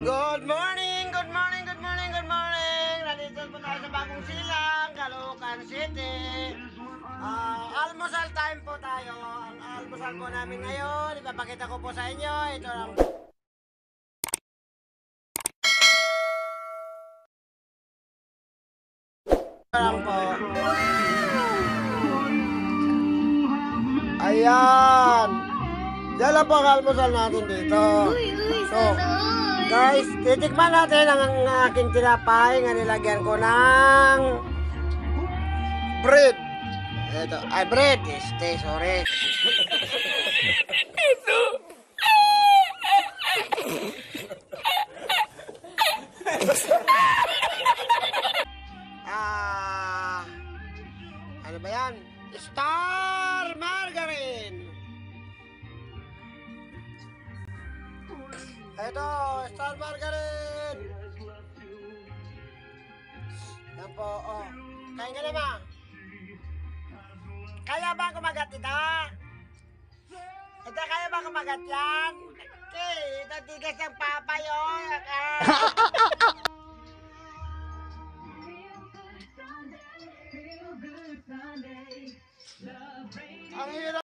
Good morning, good morning, good morning, good morning. Nandito po tayo sa Bagong Silang, Caloocan City. Almusal time po tayo. Ang almusal po namin ngayon, ipapakita ko po sa inyo. Ito lang po. Ayan. Yan lang po ang almusal natin dito. So, guys, titikman natin ang aking tinapay nga nilagyan ko ng bread. Ito, ay bread, sorry. Ano ba yan? Star Margarine. Ito, Star Margarine. Yan po, oh. Kain ka naman. Kaya ba kumagat ito? Ito, kaya ba kumagat yan? Okay, natigas ng papay, oh. Ang hirap.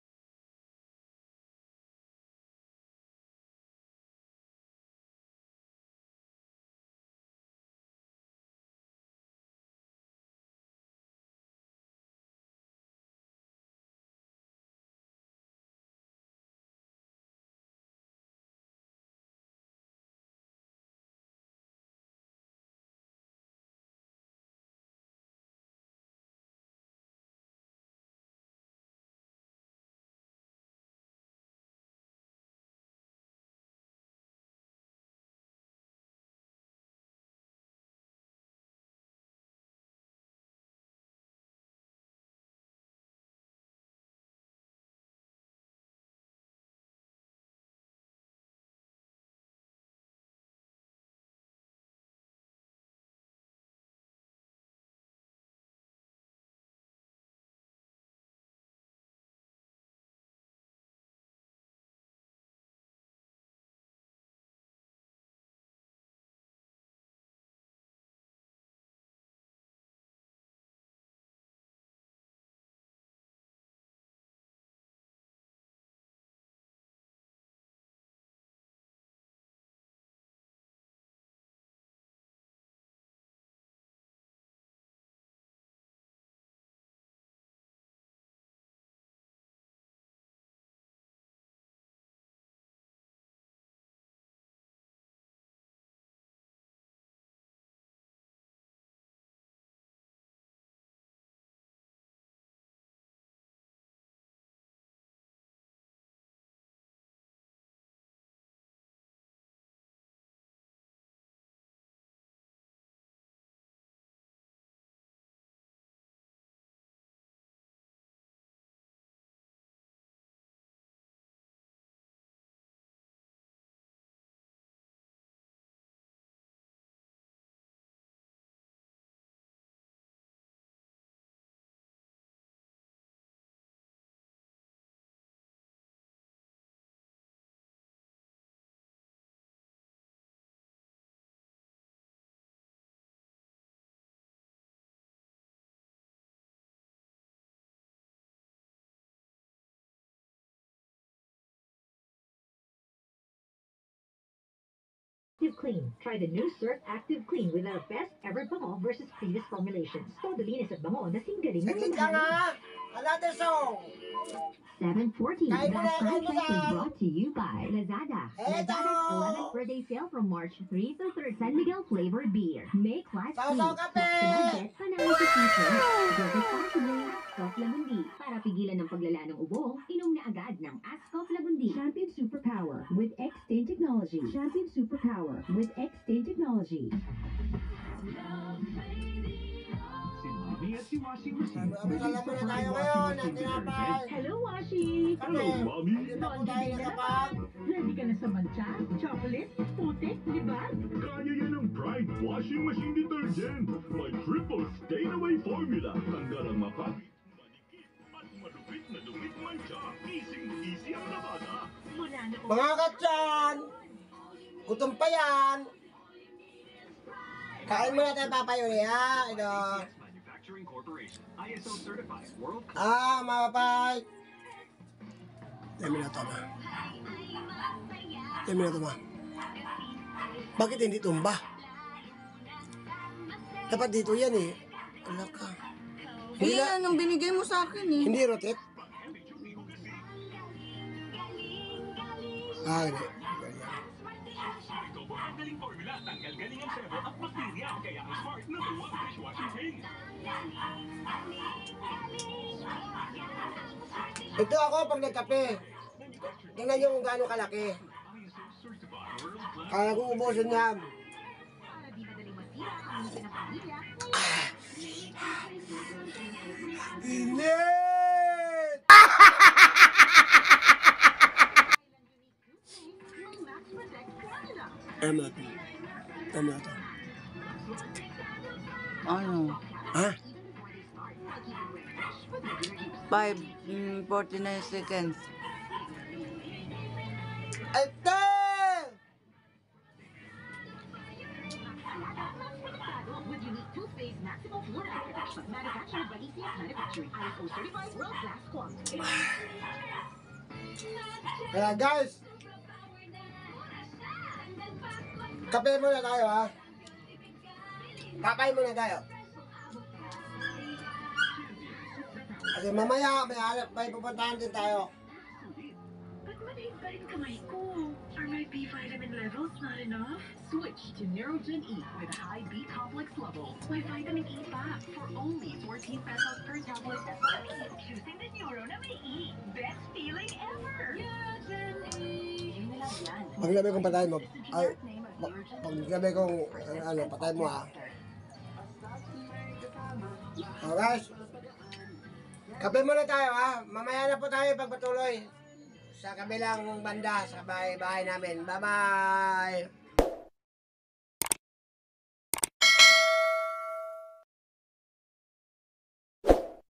Active Clean. Try the new Surf Active Clean with our best ever bango versus previous formulations. Todo linis at bango na singgaling ng Saglit lang ha. Another song. 7:40. Kain mo na, That kain mo price is na. brought to you by Lazada. Eto. Lazada's 11th birthday sale from March 3 to 3rd. San Miguel flavored beer. Make life sweet. Sausaw kape. Best panalo sa future. Drink responsibly. Ascoff Lagundi. Para pigilan ng paglala ng ubo, inom na agad ng Ascoff Lagundi. Champion Superpower with X-Stain Technology. Champion Superpower with X-Stain Technology. Si washing machine. Alam mo na tayo ngayon ng tinapay. Hello, Washi! Hello, Mommy. Hindi pa po tayo nakapag. Ready ka na sa mancha, chocolate, putik, libag? Kaya yan ang Pride Washing Machine Detergent. May triple stain-away formula. Tanggal ang makapit, manikip, at malupit na dumit mancha. Easy ang labada. Mula noong Mga katyan, gutom pa yan. Kain muna tayo papayuli ha. Ito. Mapapay. Dami na ito ma. Dami na ito ma. Bakit hindi tumba? Dapat dito yan eh. Ala ka. Hindi na, Yan ang binigay mo sa akin eh. hindi rotet. Hindi. Ito ako pag nagkape. Tingnan nyo kung gaano kalaki. Kaya kong ubusin yan. Init! Tama ito. Tama ito. Ano? Ha? 49 seconds. Ito! With unique toothpaste, maximum fluoride protection. Manufactured by ECS Manufacturing. ISO certified world-class quality. Kaya guys, kape muna tayo ha. Kapay muna tayo. Kasi mamaya may pupuntahan din tayo. Ba't maliit pa rin kamay ko? Are my B vitamin levels not enough? Switch to Neurogen E with high B complex level. May vitamin E pa for only 14 pesos per tablet. Choosing the neuro na may E. Best feeling ever. Neurogen E. Yun na lang yan. Pag sabi kong patay mo, ay, pag sabi kong patay mo ha. So guys, kape muna tayo ha. Mamaya na po tayo pagpatuloy sa kabilang banda sa bahay namin. Bye-bye!